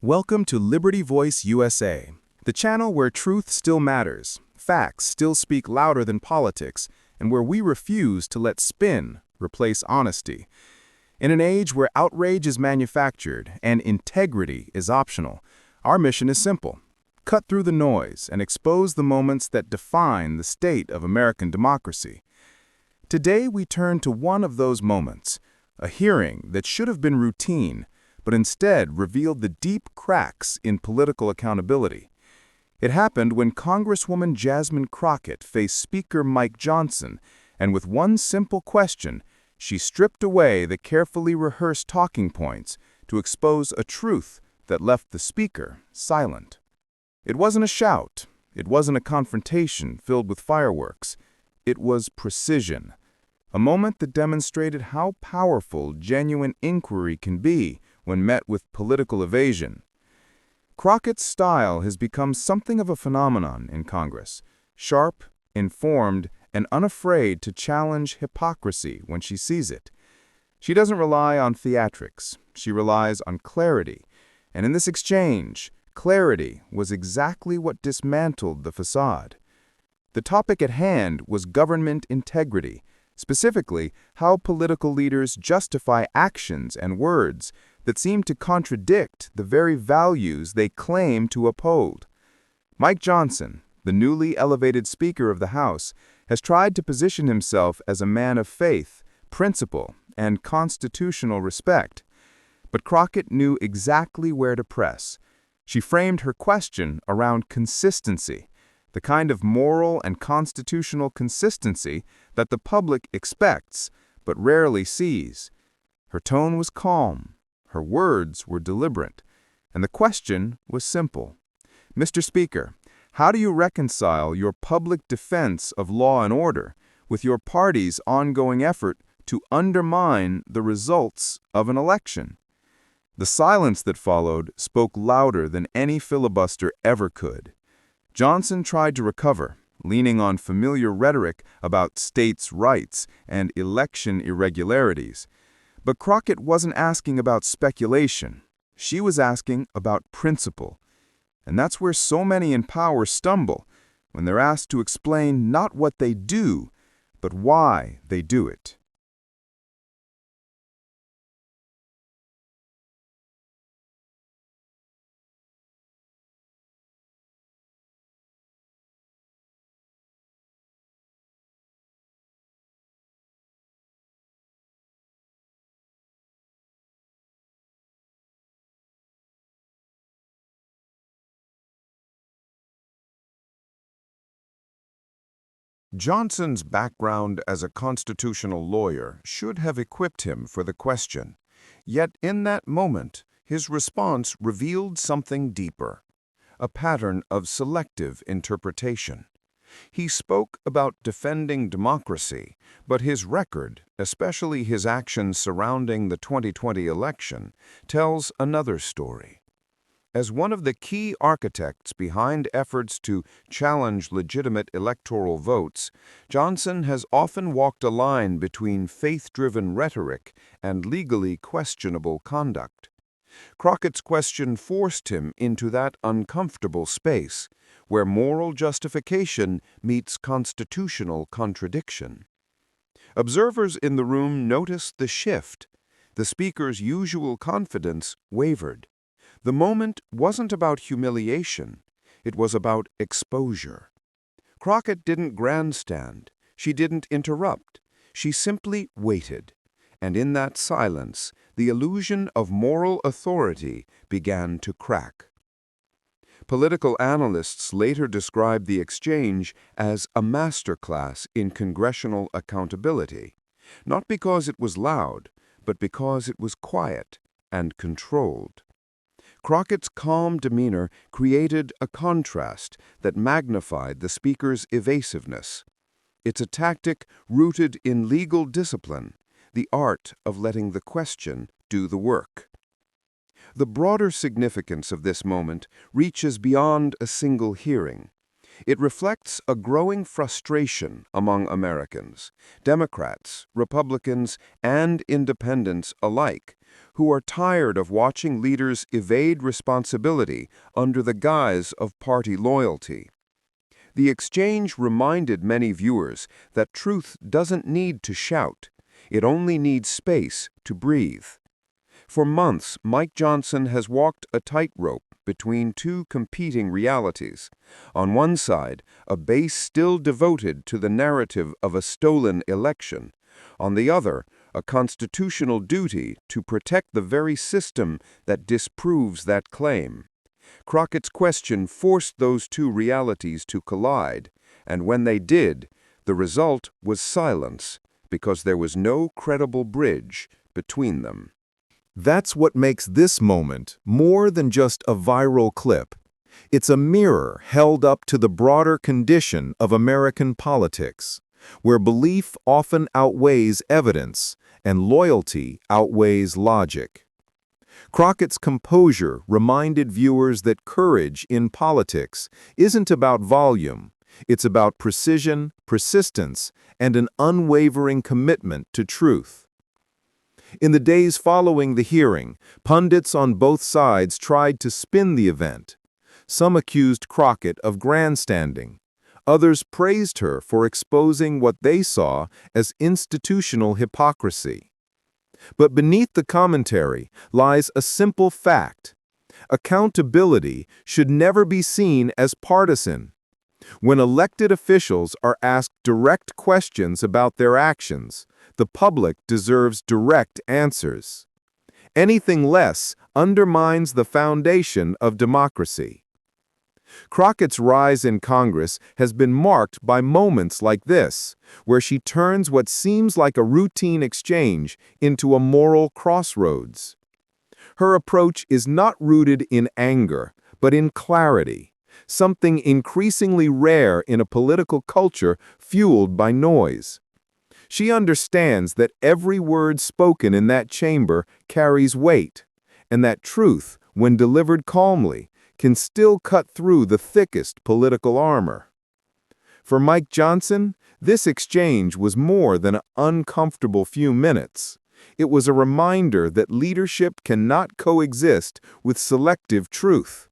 Welcome to Liberty Voice USA, the channel where truth still matters, facts still speak louder than politics, and where we refuse to let spin replace honesty. In an age where outrage is manufactured and integrity is optional, our mission is simple: cut through the noise and expose the moments that define the state of American democracy. Today we turn to one of those moments, a hearing that should have been routine, but instead revealed the deep cracks in political accountability. It happened when Congresswoman Jasmine Crockett faced Speaker Mike Johnson, and with one simple question, she stripped away the carefully rehearsed talking points to expose a truth that left the Speaker silent. It wasn't a shout. It wasn't a confrontation filled with fireworks. It was precision, a moment that demonstrated how powerful genuine inquiry can be when met with political evasion. Crockett's style has become something of a phenomenon in Congress, sharp, informed, and unafraid to challenge hypocrisy when she sees it. She doesn't rely on theatrics, she relies on clarity, and in this exchange, clarity was exactly what dismantled the facade. The topic at hand was government integrity, specifically how political leaders justify actions and words that seem to contradict the very values they claim to uphold. Mike Johnson, the newly elevated Speaker of the House, has tried to position himself as a man of faith, principle, and constitutional respect. But Crockett knew exactly where to press. She framed her question around consistency, the kind of moral and constitutional consistency that the public expects but rarely sees. Her tone was calm, her words were deliberate, and the question was simple. Mr. Speaker, how do you reconcile your public defense of law and order with your party's ongoing effort to undermine the results of an election? The silence that followed spoke louder than any filibuster ever could. Johnson tried to recover, leaning on familiar rhetoric about states' rights and election irregularities. But Crockett wasn't asking about speculation. She was asking about principle. And that's where so many in power stumble, when they're asked to explain not what they do, but why they do it. Johnson's background as a constitutional lawyer should have equipped him for the question. Yet in that moment, his response revealed something deeper, a pattern of selective interpretation. He spoke about defending democracy, but his record, especially his actions surrounding the 2020 election, tells another story. As one of the key architects behind efforts to challenge legitimate electoral votes, Johnson has often walked a line between faith-driven rhetoric and legally questionable conduct. Crockett's question forced him into that uncomfortable space, where moral justification meets constitutional contradiction. Observers in the room noticed the shift. The Speaker's usual confidence wavered. The moment wasn't about humiliation, it was about exposure. Crockett didn't grandstand, she didn't interrupt, she simply waited. And in that silence, the illusion of moral authority began to crack. Political analysts later described the exchange as a masterclass in congressional accountability, not because it was loud, but because it was quiet and controlled. Crockett's calm demeanor created a contrast that magnified the Speaker's evasiveness. It's a tactic rooted in legal discipline, the art of letting the question do the work. The broader significance of this moment reaches beyond a single hearing. It reflects a growing frustration among Americans, Democrats, Republicans, and independents alike, who are tired of watching leaders evade responsibility under the guise of party loyalty. The exchange reminded many viewers that truth doesn't need to shout, it only needs space to breathe. For months, Mike Johnson has walked a tightrope between two competing realities. On one side, a base still devoted to the narrative of a stolen election. On the other, a constitutional duty to protect the very system that disproves that claim. Crockett's question forced those two realities to collide, and when they did, the result was silence, because there was no credible bridge between them. That's what makes this moment more than just a viral clip. It's a mirror held up to the broader condition of American politics, where belief often outweighs evidence and loyalty outweighs logic. Crockett's composure reminded viewers that courage in politics isn't about volume, it's about precision, persistence, and an unwavering commitment to truth. In the days following the hearing, pundits on both sides tried to spin the event. Some accused Crockett of grandstanding. Others praised her for exposing what they saw as institutional hypocrisy. But beneath the commentary lies a simple fact. Accountability should never be seen as partisan. When elected officials are asked direct questions about their actions, the public deserves direct answers. Anything less undermines the foundation of democracy. Crockett's rise in Congress has been marked by moments like this, where she turns what seems like a routine exchange into a moral crossroads. Her approach is not rooted in anger, but in clarity, something increasingly rare in a political culture fueled by noise. She understands that every word spoken in that chamber carries weight, and that truth, when delivered calmly, can still cut through the thickest political armor. For Mike Johnson, this exchange was more than an uncomfortable few minutes. It was a reminder that leadership cannot coexist with selective truth.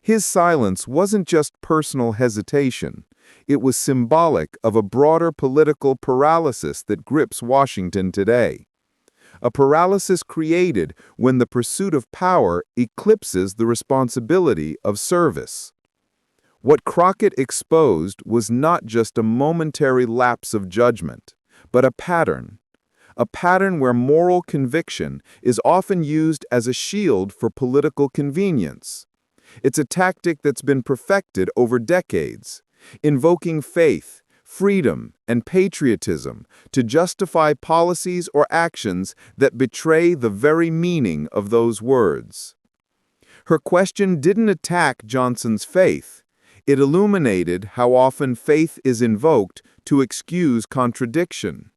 His silence wasn't just personal hesitation. It was symbolic of a broader political paralysis that grips Washington today. A paralysis created when the pursuit of power eclipses the responsibility of service. What Crockett exposed was not just a momentary lapse of judgment, but a pattern where moral conviction is often used as a shield for political convenience. It's a tactic that's been perfected over decades, invoking faith, freedom, and patriotism to justify policies or actions that betray the very meaning of those words. Her question didn't attack Johnson's faith. It illuminated how often faith is invoked to excuse contradiction.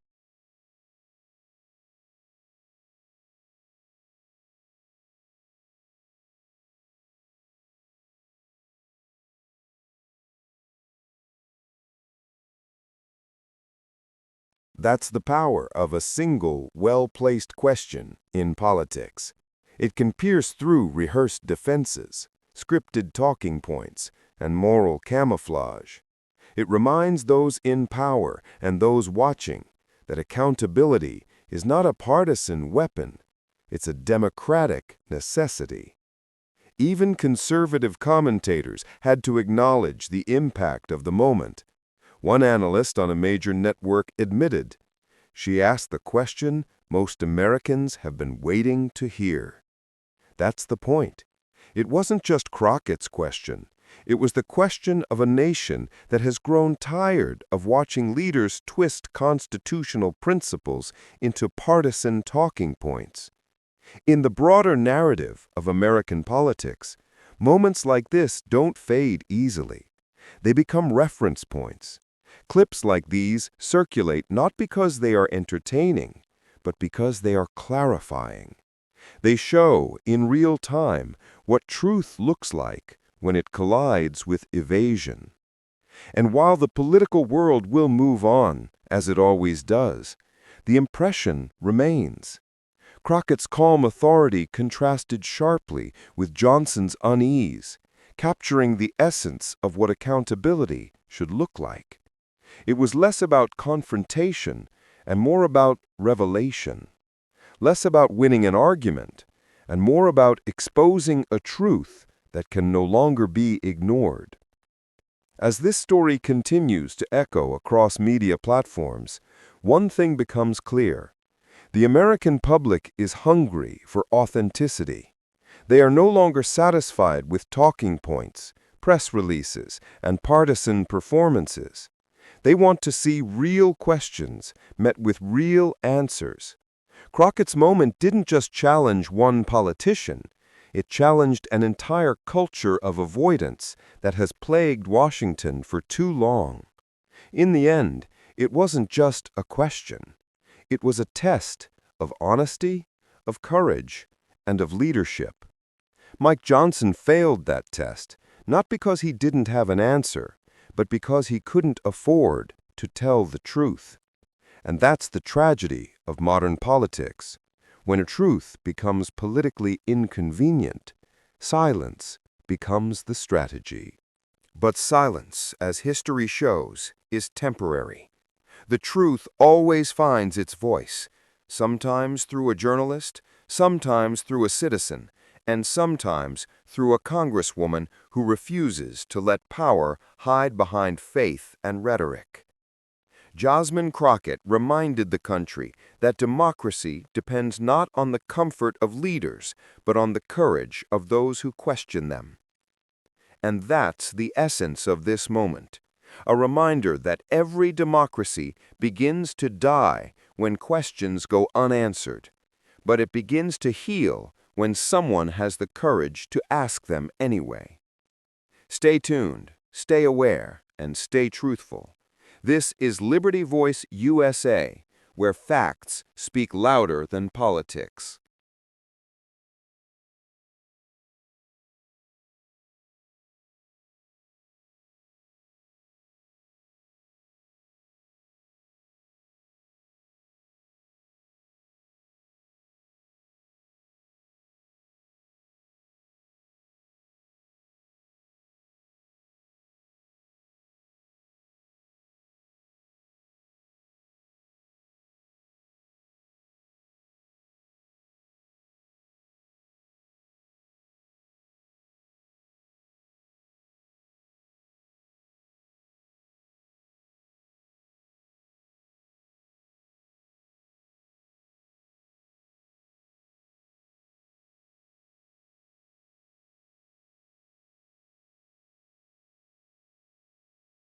That's the power of a single, well-placed question in politics. It can pierce through rehearsed defenses, scripted talking points, and moral camouflage. It reminds those in power and those watching that accountability is not a partisan weapon, it's a democratic necessity. Even conservative commentators had to acknowledge the impact of the moment. One analyst on a major network admitted, "She asked the question most Americans have been waiting to hear." That's the point. It wasn't just Crockett's question. It was the question of a nation that has grown tired of watching leaders twist constitutional principles into partisan talking points. In the broader narrative of American politics, moments like this don't fade easily. They become reference points. Clips like these circulate not because they are entertaining, but because they are clarifying. They show, in real time, what truth looks like when it collides with evasion. And while the political world will move on, as it always does, the impression remains. Crockett's calm authority contrasted sharply with Johnson's unease, capturing the essence of what accountability should look like. It was less about confrontation and more about revelation, less about winning an argument and more about exposing a truth that can no longer be ignored. As this story continues to echo across media platforms, one thing becomes clear. The American public is hungry for authenticity. They are no longer satisfied with talking points, press releases, and partisan performances. They want to see real questions met with real answers. Crockett's moment didn't just challenge one politician. It challenged an entire culture of avoidance that has plagued Washington for too long. In the end, it wasn't just a question. It was a test of honesty, of courage, and of leadership. Mike Johnson failed that test, not because he didn't have an answer, but because he couldn't afford to tell the truth. And that's the tragedy of modern politics. When a truth becomes politically inconvenient, silence becomes the strategy. But silence, as history shows, is temporary. The truth always finds its voice, sometimes through a journalist, sometimes through a citizen, and sometimes through a congresswoman who refuses to let power hide behind faith and rhetoric. Jasmine Crockett reminded the country that democracy depends not on the comfort of leaders, but on the courage of those who question them. And that's the essence of this moment, a reminder that every democracy begins to die when questions go unanswered, but it begins to heal when someone has the courage to ask them anyway. Stay tuned, stay aware, and stay truthful. This is Liberty Voice USA, where facts speak louder than politics.